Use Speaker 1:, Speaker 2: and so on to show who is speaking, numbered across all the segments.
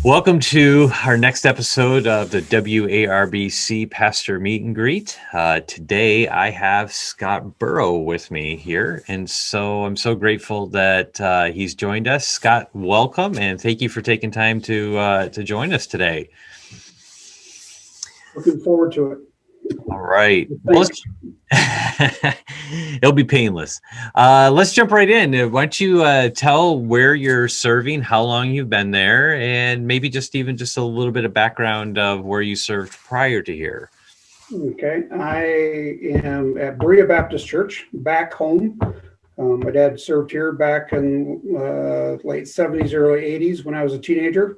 Speaker 1: Welcome to our next episode of the WARBC Pastor Meet and Greet. Today I have Scott Buhrow with me here, and so I'm so grateful that he's joined us. Scott, welcome, and thank you for taking time to join us today.
Speaker 2: Looking forward to it.
Speaker 1: All right. It'll be painless. Let's jump right in. Why don't you tell where you're serving, how long you've been there, and maybe just a little bit of background of where you served prior to here.
Speaker 2: Okay. I am at Berea Baptist Church, back home. My dad served here back in late 70s, early 80s when I was a teenager.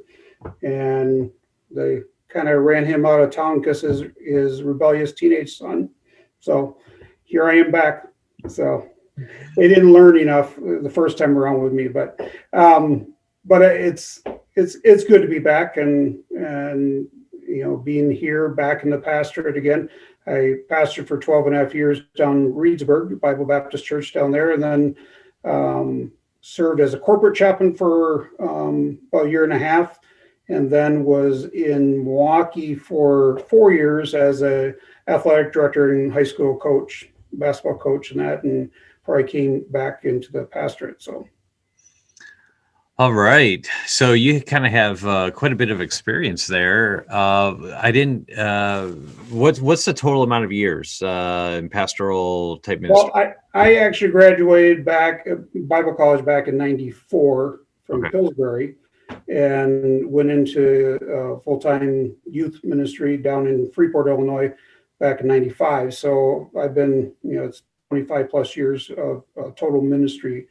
Speaker 2: And they kind of ran him out of town because his rebellious teenage son. So here I am back. So they didn't learn enough the first time around with me, but it's good to be back and being here back in the pastorate again. I pastored for 12 and a half years down in Reedsburg, Bible Baptist Church down there, and then served as a corporate chaplain for about a year and a half, and then was in Milwaukee for 4 years as a athletic director and high school coach, basketball coach, and before I came back into the pastorate. So,
Speaker 1: all right. So you kind of have quite a bit of experience there. What's the total amount of years in pastoral type ministry?
Speaker 2: Well, I actually graduated back at Bible college back in '94 from Pillsbury, and went into full-time youth ministry down in Freeport, Illinois, back in '95. So I've been, it's 25 plus years of total ministry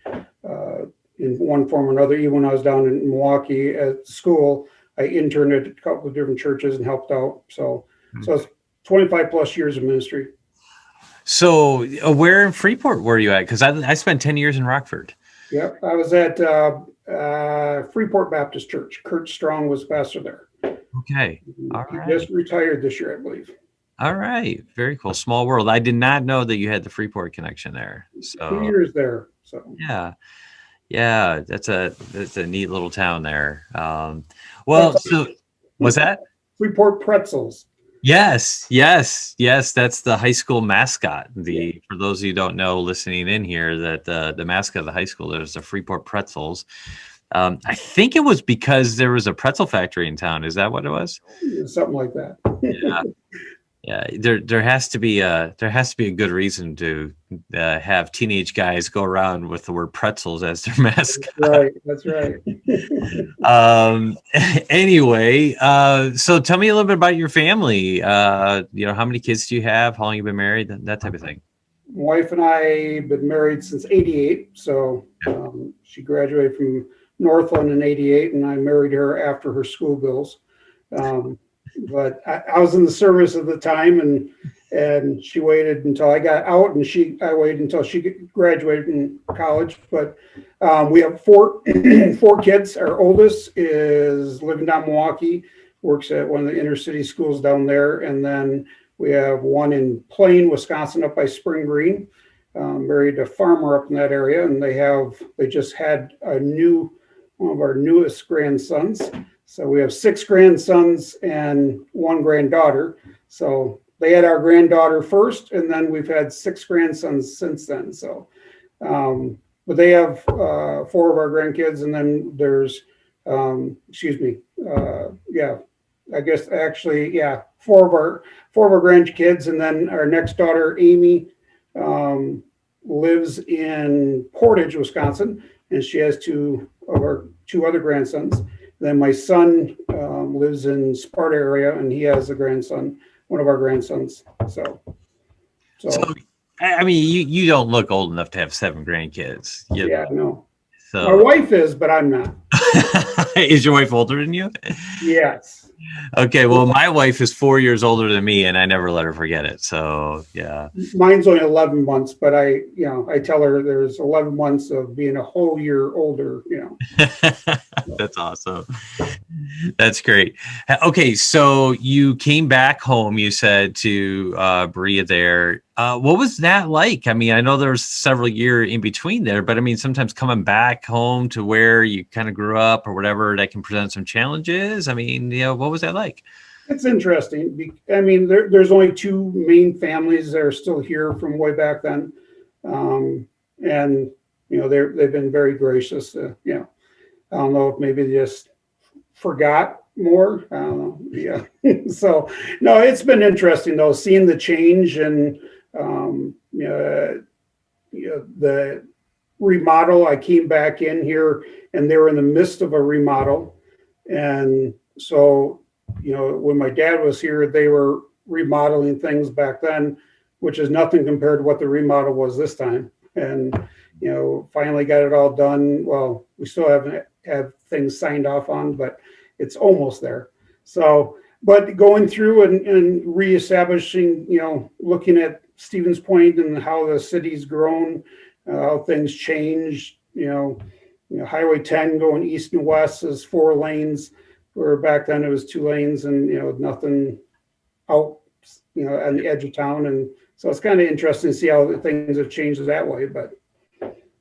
Speaker 2: in one form or another. Even when I was down in Milwaukee at school, I interned at a couple of different churches and helped out. So it's 25 plus years of ministry.
Speaker 1: So where in Freeport were you at? Because I spent 10 years in Rockford.
Speaker 2: Yeah, I was at Freeport Baptist Church. Kurt Strong was pastor there.
Speaker 1: Okay. All right.
Speaker 2: He just retired this year, I believe.
Speaker 1: All right. Very cool. Small world. I did not know that you had the Freeport connection there. So
Speaker 2: 2 years there. So
Speaker 1: yeah. That's a neat little town there. So was that
Speaker 2: Freeport Pretzels?
Speaker 1: Yes. That's the high school mascot. For those of you who don't know, listening in here, that the mascot of the high school is the Freeport Pretzels. I think it was because there was a pretzel factory in town. Is that what it was?
Speaker 2: Something like that.
Speaker 1: Yeah. There has to be a good reason to have teenage guys go around with the word pretzels as their mascot.
Speaker 2: That's right.
Speaker 1: Anyway, so tell me a little bit about your family. How many kids do you have? How long you been married? That type of thing.
Speaker 2: My wife and I have been married since '88. So she graduated from Northland in '88, and I married her after her school bills. But I was in the service at the time, and she waited until I got out, and I waited until she graduated from college. But we have four kids. Our oldest is living down in Milwaukee, works at one of the inner city schools down there, and then we have one in Plain, Wisconsin, up by Spring Green. Married a farmer up in that area, and they just had one of our newest grandsons. So we have 6 grandsons and 1 granddaughter. So they had our granddaughter first, and then we've had 6 grandsons since then. So, but they have 4 of our grandkids, and then there's, 4 of our grandkids, and then our next daughter, Amy, lives in Portage, Wisconsin, and she has 2 other grandsons. Then my son lives in Sparta area, and he has one of our grandsons. So
Speaker 1: I mean, you don't look old enough to have 7 grandkids.
Speaker 2: No.
Speaker 1: So
Speaker 2: my wife is, but I'm not.
Speaker 1: Is your wife older than you?
Speaker 2: Yes.
Speaker 1: Okay, well, my wife is 4 years older than me, and I never let her forget it. So, yeah.
Speaker 2: Mine's only 11 months, but I tell her there's 11 months of being a whole year older,
Speaker 1: That's awesome. That's great. Okay, so you came back home, you said, to Berea there. What was that like? I mean, I know there was several year in between there, but I mean, sometimes coming back home to where you kind of grew up or whatever, that can present some challenges. I mean, what was that like?
Speaker 2: It's interesting. I mean, there's only two main families that are still here from way back then. And, they've been very gracious. I don't know if maybe they just forgot more. I don't know. Yeah. So, no, it's been interesting though, seeing the change and, the remodel. I came back in here and they were in the midst of a remodel. And so, when my dad was here, they were remodeling things back then, which is nothing compared to what the remodel was this time. And, finally got it all done. Well, we still haven't have things signed off on, but it's almost there. So, but going through and reestablishing, looking at Stevens Point and how the city's grown, how things changed, Highway 10 going east and west is 4 lanes, where back then it was 2 lanes and, nothing out, on the edge of town. And so it's kind of interesting to see how things have changed that way. But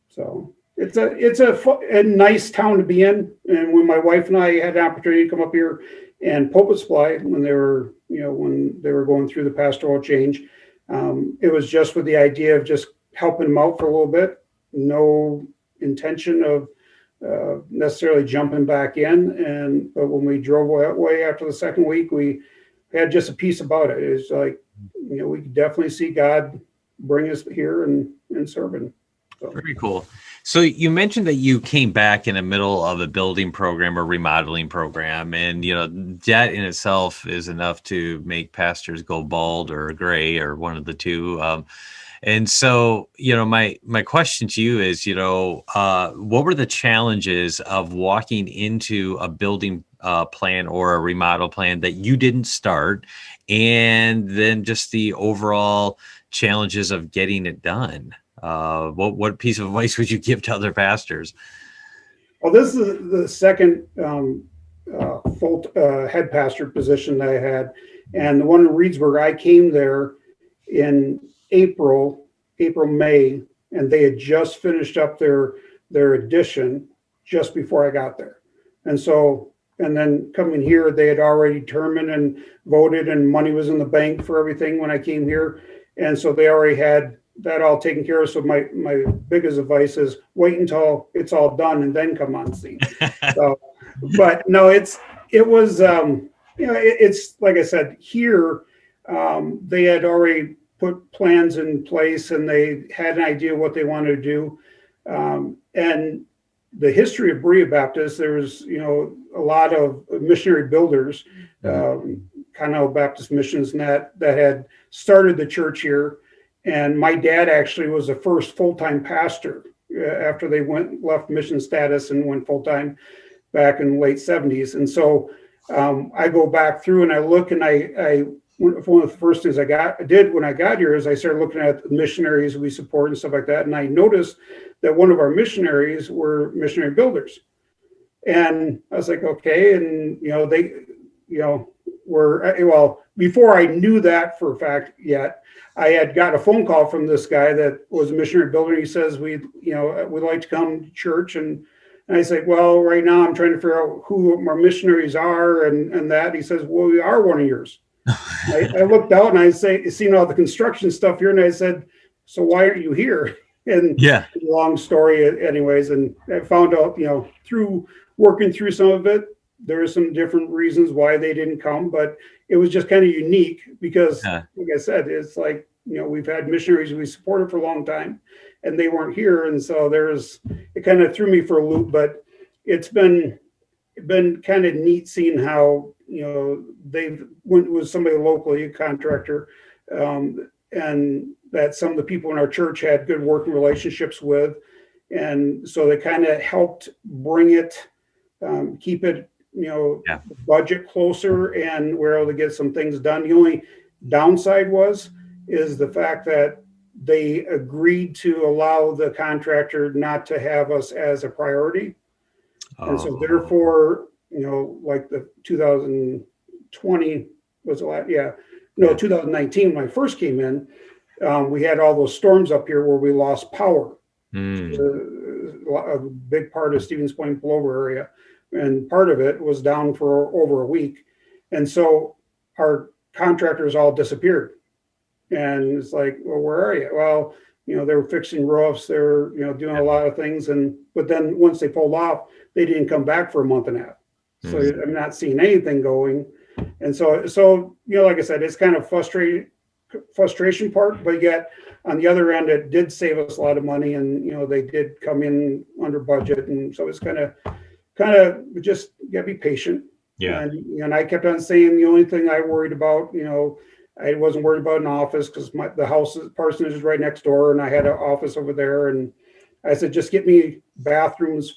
Speaker 2: so it's a nice town to be in. And when my wife and I had an opportunity to come up here and pulpit supply when they were, when they were going through the pastoral change, it was just with the idea of just helping them out for a little bit. No intention of necessarily jumping back in. But when we drove away after the second week, we had just a piece about it. It's like, we could definitely see God bring us here and serving. So.
Speaker 1: Very cool. So you mentioned that you came back in the middle of a building program or remodeling program, and that in itself is enough to make pastors go bald or gray or one of the two. And so, my question to you is, what were the challenges of walking into a building plan or a remodel plan that you didn't start, and then just the overall challenges of getting it done? What piece of advice would you give to other pastors?
Speaker 2: Well, this is the second full head pastor position that I had, and the one in Reedsburg, I came there in April, May, and they had just finished up their addition just before I got there. And so, and then coming here, they had already determined and voted, and money was in the bank for everything when I came here. And so they already had that all taken care of. So my biggest advice is wait until it's all done and then come on scene. So, but no, it's like I said, here, they had already put plans in place and they had an idea what they wanted to do. And the history of Berea Baptist, there was, a lot of missionary builders, Continental Baptist Missions, and that had started the church here. And my dad actually was the first full-time pastor after they left mission status and went full-time back in the late 70s. And so I go back through and I look, and I one of the first things I did when I got here is I started looking at the missionaries we support and stuff like that. And I noticed that one of our missionaries were missionary builders. And I was like, okay. And, they, well, before I knew that for a fact yet, I had got a phone call from this guy that was a missionary builder. He says, we'd like to come to church. And I said, well, right now I'm trying to figure out who our missionaries are and that. He says, well, we are one of yours. I looked out and I seen all the construction stuff here. And I said, so why aren't you here? And
Speaker 1: yeah,
Speaker 2: long story anyways. And I found out, through working through some of it, there are some different reasons why they didn't come, but it was just kind of unique because, like I said, it's like, we've had missionaries we supported for a long time and they weren't here. And so it kind of threw me for a loop, but it's been kind of neat seeing how, they've went with somebody locally, a contractor, and that some of the people in our church had good working relationships with. And so they kind of helped bring it, keep it, budget closer, and we're able to get some things done. The only downside is the fact that they agreed to allow the contractor not to have us as a priority. And so therefore, like the 2020 was a lot. 2019, when I first came in, we had all those storms up here where we lost power.
Speaker 1: Mm.
Speaker 2: A big part of Stevens Point Plover area, and part of it was down for over a week. And so our contractors all disappeared. And it's like, well, where are you? Well, they were fixing roofs, they were, doing a lot of things. But then once they pulled off, they didn't come back for a month and a half. So
Speaker 1: Mm.
Speaker 2: I'm not seeing anything going. And so, like I said, it's kind of frustration part, but yet on the other end, it did save us a lot of money, and they did come in under budget, and so it's kind of just gotta be patient.
Speaker 1: Yeah.
Speaker 2: And I kept on saying the only thing I worried about, I wasn't worried about an office because the house parsonage is right next door, and I had an office over there, and I said just get me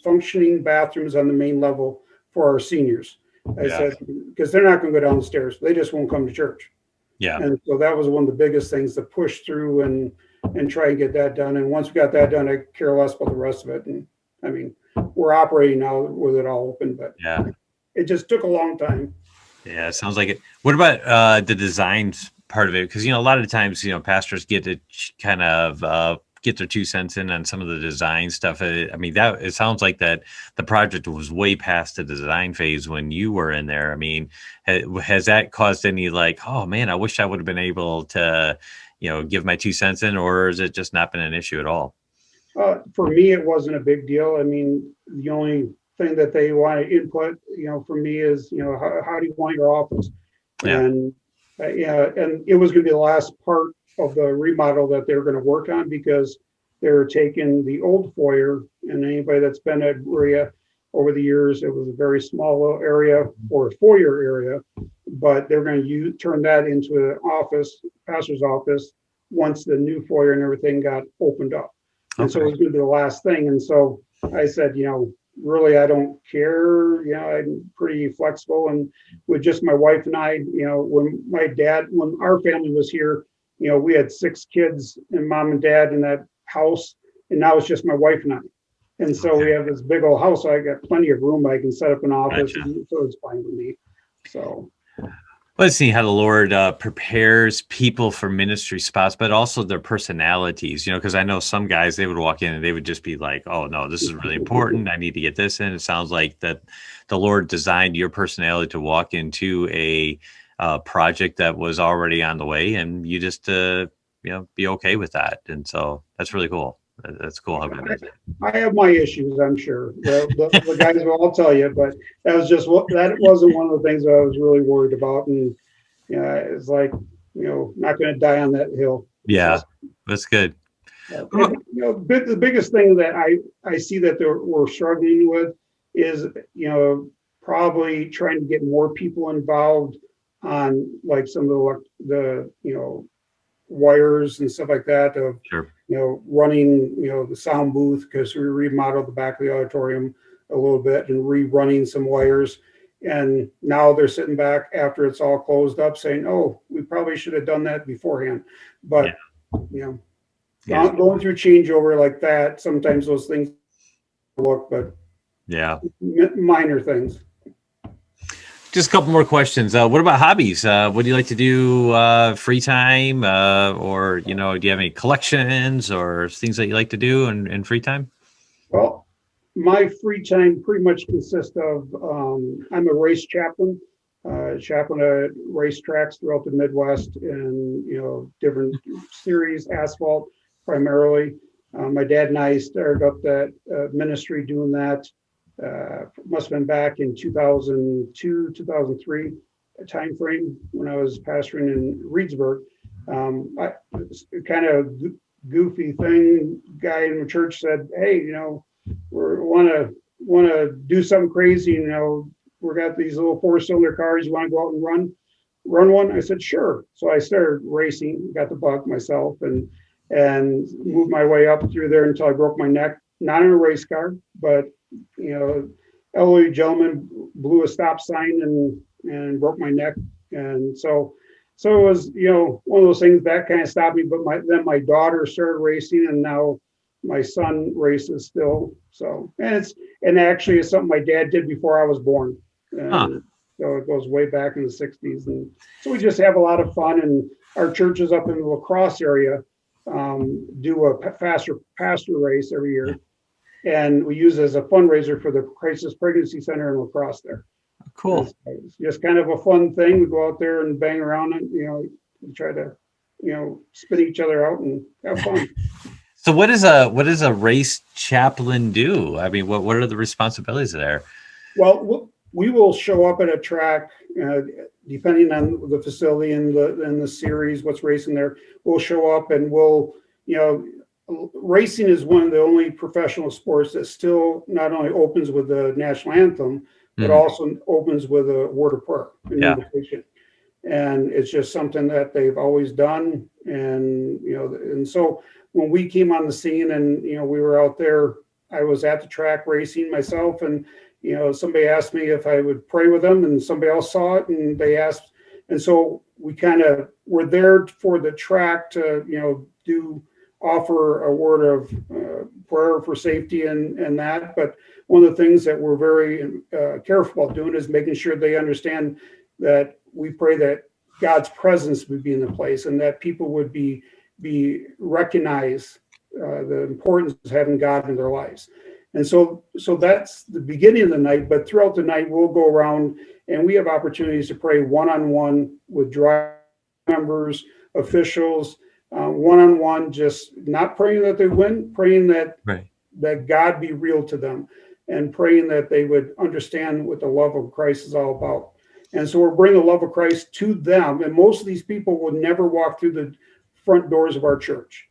Speaker 2: functioning bathrooms on the main level for our seniors. I
Speaker 1: Yeah.
Speaker 2: said because they're not going to go down the stairs, they just won't come to church.
Speaker 1: Yeah.
Speaker 2: And so that was one of the biggest things to push through and try and get that done. And once we got that done, I care less about the rest of it. And I mean, we're operating now with it all open, but
Speaker 1: Yeah.
Speaker 2: it just took a long time.
Speaker 1: Yeah, it sounds like it. What about the design part of it? Because a lot of times pastors get to kind of get their 2 cents in on some of the design stuff. I mean, that it sounds like that the project was way past the design phase when you were in there. I mean, has that caused any like, oh man, I wish I would have been able to, give my 2 cents in, or has it just not been an issue at all?
Speaker 2: For me, it wasn't a big deal. I mean, the only thing that they want to input, for me is, how do you want your office?
Speaker 1: Yeah.
Speaker 2: And yeah, and it was going to be the last part of the remodel that they were going to work on because they were taking the old foyer, and anybody that's been at Berea over the years, it was a very small little area or a foyer area, but they're going to turn that into an office, pastor's office, once the new foyer and everything got opened up. And so it was going to be the last thing. And so I said, really, I don't care. I'm pretty flexible. And with just my wife and I, when our family was here, we had 6 kids and mom and dad in that house. And now it's just my wife and I. And so we have this big old house. So I got plenty of room. I can set up an office.
Speaker 1: Gotcha.
Speaker 2: And so it's fine with me. So.
Speaker 1: Let's see how the Lord prepares people for ministry spots, but also their personalities, because I know some guys, they would walk in and they would just be like, oh, no, this is really important. I need to get this in. It sounds like that the Lord designed your personality to walk into a project that was already on the way, and you just, be okay with that. And so that's really cool. That's cool.
Speaker 2: I have my issues, I'm sure. The guys will all tell you, but that wasn't one of the things that I was really worried about. And it's like, not going to die on that hill.
Speaker 1: Yeah, that's good.
Speaker 2: And, the biggest thing that I see that we're struggling with is, probably trying to get more people involved on like some of the wires and stuff like that of,
Speaker 1: Sure.
Speaker 2: Running, the sound booth, because we remodeled the back of the auditorium a little bit and rerunning some wires. And now they're sitting back after it's all closed up saying, oh, we probably should have done that beforehand. But, going through changeover like that, sometimes those things look, but minor things.
Speaker 1: Just a couple more questions. What about hobbies? What do you like to do free time? Or, do you have any collections or things that you like to do in free time?
Speaker 2: Well, my free time pretty much consists of, I'm a race chaplain, chaplain at racetracks throughout the Midwest and, different series, asphalt primarily. My dad and I started up that ministry doing that. Must have been back in 2002, 2003 time frame when I was pastoring in Reedsburg. Kind of goofy thing. Guy in the church said, "Hey, we want to do something crazy. We got these little 4-cylinder cars. You want to go out and run one?" I said, "Sure." So I started racing, got the bug myself, and moved my way up through there until I broke my neck. Not in a race car, but elderly gentleman blew a stop sign and broke my neck. And so it was, one of those things that kind of stopped me, but then my daughter started racing and now my son races still. So, and actually it's something my dad did before I was born. And so it goes way back in the 60s. And so we just have a lot of fun, and our church is up in the La Crosse area. do a pastor race every year, and we use it as a fundraiser for the Crisis Pregnancy Center in La Crosse there. And
Speaker 1: Cool.
Speaker 2: so it's just kind of a fun thing. We go out there and bang around and, we try to, spit each other out and have fun.
Speaker 1: So what does a race chaplain do? I mean, what are the responsibilities there?
Speaker 2: Well, we will show up at a track, depending on the facility and the series, what's racing there. We'll show up and racing is one of the only professional sports that still not only opens with the national anthem, but
Speaker 1: Mhm.
Speaker 2: also opens with a word of prayer, an
Speaker 1: Yeah.
Speaker 2: invitation. And it's just something that they've always done. And so when we came on the scene and, we were out there, I was at the track racing myself, and, somebody asked me if I would pray with them, and somebody else saw it and they asked. And so we kind of were there for the track to, offer a word of prayer for safety and that. But one of the things that we're very careful about doing is making sure they understand that we pray that God's presence would be in the place, and that people would be recognize the importance of having God in their lives. And so that's the beginning of the night. But throughout the night, we'll go around and we have opportunities to pray one-on-one with drive members, officials, one-on-one, just not praying that they win, praying that
Speaker 1: Right.
Speaker 2: God be real to them, and praying that they would understand what the love of Christ is all about. And so we're bringing the love of Christ to them. And most of these people would never walk through the front doors of our church.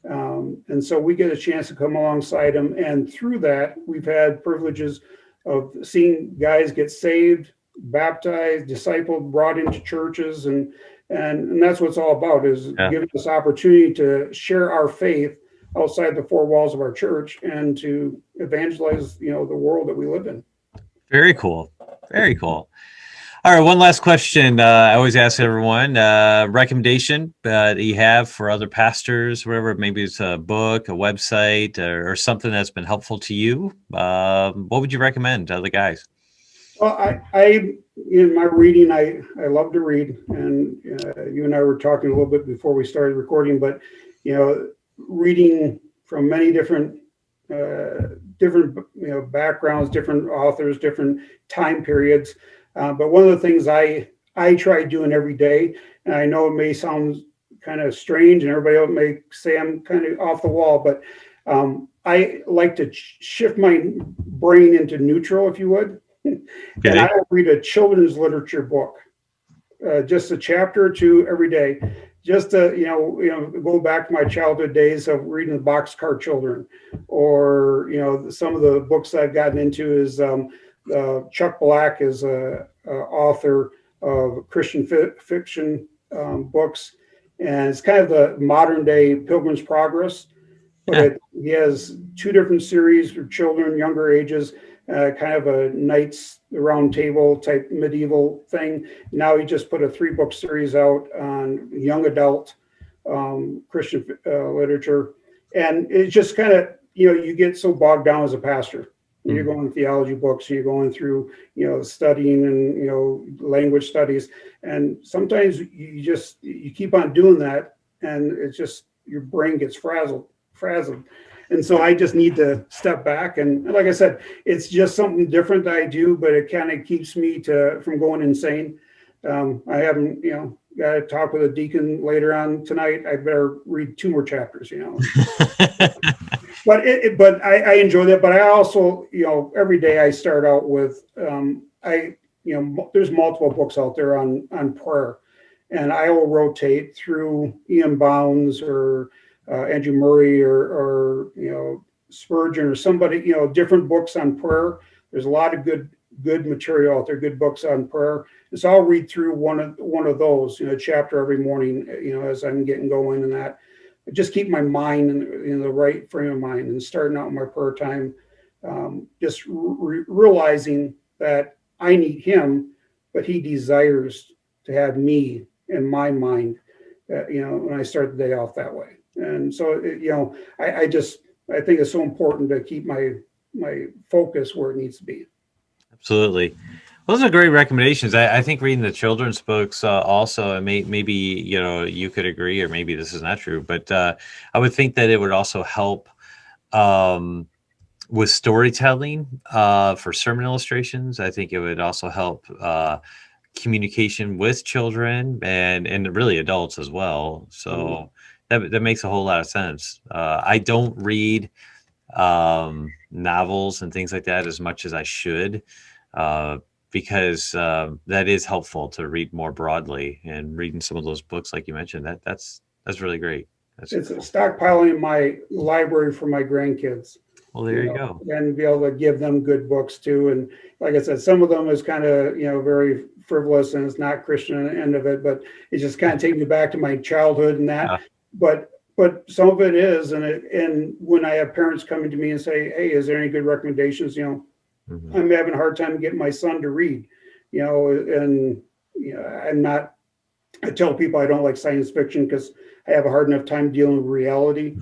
Speaker 2: And so we get a chance to come alongside them. And through that, we've had privileges of seeing guys get saved, baptized, discipled, brought into churches. And that's what it's all about, is
Speaker 1: Yeah.
Speaker 2: giving us opportunity to share our faith outside the four walls of our church and to evangelize, the world that we live in.
Speaker 1: Very cool. Very cool. All right, one last question. I always ask everyone recommendation that you have for other pastors, whatever. Maybe it's a book, a website, or something that's been helpful to you. What would you recommend to other guys?
Speaker 2: Well, I in my reading, I love to read, and you and I were talking a little bit before we started recording, but reading from many different backgrounds, different authors, different time periods. But one of the things I try doing every day, and I know it may sound kind of strange, and everybody else may say I'm kind of off the wall, but I like to shift my brain into neutral, if you would. And I
Speaker 1: Okay.
Speaker 2: will read a children's literature book, just a chapter or two every day, just to go back to my childhood days of reading the Boxcar Children, or some of the books I've gotten into is Chuck Black is a author of Christian fiction books, and it's kind of the modern day Pilgrim's Progress.
Speaker 1: Yeah.
Speaker 2: But he has two different series for children, younger ages, kind of a Knights Round Table type medieval thing. Now he just put a 3-book series out on young adult Christian literature. And it's just kind of, you get so bogged down as a pastor. You're
Speaker 1: Mm.
Speaker 2: going theology books, you're going through, studying and, language studies. And sometimes you keep on doing that, and it's just, your brain gets frazzled. And so I just need to step back. And like I said, it's just something different that I do, but it kind of keeps me from going insane. I haven't, got to talk with a deacon later on tonight. I better read 2 more chapters, But I enjoy that. But I also, every day I start out with, there's multiple books out there on prayer, and I will rotate through Ian Bounds or Andrew Murray or Spurgeon or somebody, different books on prayer. There's a lot of good material out there, good books on prayer. And so I'll read through one of those, chapter every morning, as I'm getting going, and that I just keep my mind in the right frame of mind, and starting out my prayer time, just realizing that I need him, but he desires to have me in my mind, when I start the day off that way. And so, I think it's so important to keep my focus where it needs to be.
Speaker 1: Absolutely. Those are great recommendations. I think reading the children's books also, and maybe you could agree, or maybe this is not true, but I would think that it would also help um, with storytelling for sermon illustrations. I think it would also help communication with children and really adults as well.
Speaker 2: Mhm.
Speaker 1: So that makes a whole lot of sense. I don't read novels and things like that as much as I should, uh, because that is helpful to read more broadly, and reading some of those books like you mentioned, that's really great. That's
Speaker 2: It's a
Speaker 1: cool.
Speaker 2: stockpiling in my library for my grandkids,
Speaker 1: Well, there you go.
Speaker 2: and be able to give them good books too. And like I said, some of them is kind of, very frivolous and it's not Christian at the end of it, but it just kind of takes me back to my childhood and that.
Speaker 1: Yeah.
Speaker 2: But some of it is, and when I have parents coming to me and say, "Hey, is there any good recommendations?"
Speaker 1: Mhm.
Speaker 2: I'm having a hard time getting my son to read, and I'm not. I tell people I don't like science fiction because I have a hard enough time dealing with reality.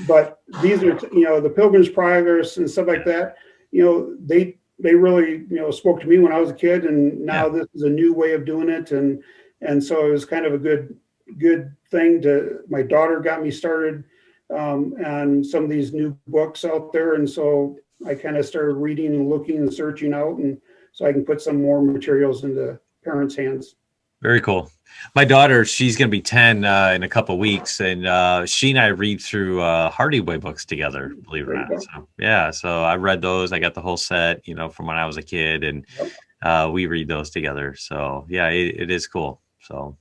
Speaker 2: But these are, the Pilgrim's Progress and stuff like that. They really, spoke to me when I was a kid, and
Speaker 1: Yeah,
Speaker 2: now this is a new way of doing it, and so it was kind of a good thing to. My daughter got me started on some of these new books out there, and so I kind of started reading and looking and searching out, and so I can put some more materials into parents' hands.
Speaker 1: very cool. My daughter, she's going to be 10 in a couple weeks, and she and I read through Hardy Way books together, believe it or
Speaker 2: There you
Speaker 1: not.
Speaker 2: go.
Speaker 1: So, yeah, so I read those. I got the whole set, from when I was a kid, and
Speaker 2: Yep.
Speaker 1: we read those together. So, yeah, it is cool. So,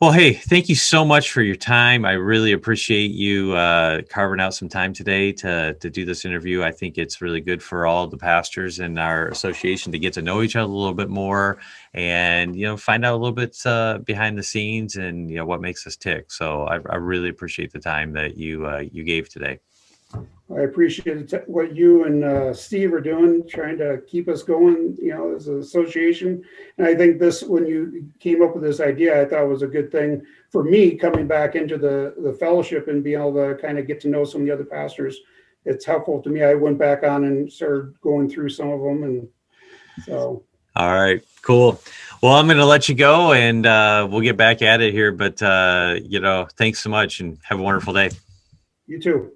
Speaker 1: well, hey, thank you so much for your time. I really appreciate you carving out some time today to do this interview. I think it's really good for all the pastors in our association to get to know each other a little bit more, and find out a little bit behind the scenes, and what makes us tick. So I really appreciate the time that you gave today.
Speaker 2: I appreciate what you and Steve are doing, trying to keep us going, as an association. And I think when you came up with this idea, I thought it was a good thing for me coming back into the fellowship and being able to kind of get to know some of the other pastors. It's helpful to me. I went back on and started going through some of them. And so,
Speaker 1: All right, cool. Well, I'm going to let you go, and we'll get back at it here. But thanks so much, and have a wonderful day.
Speaker 2: you too.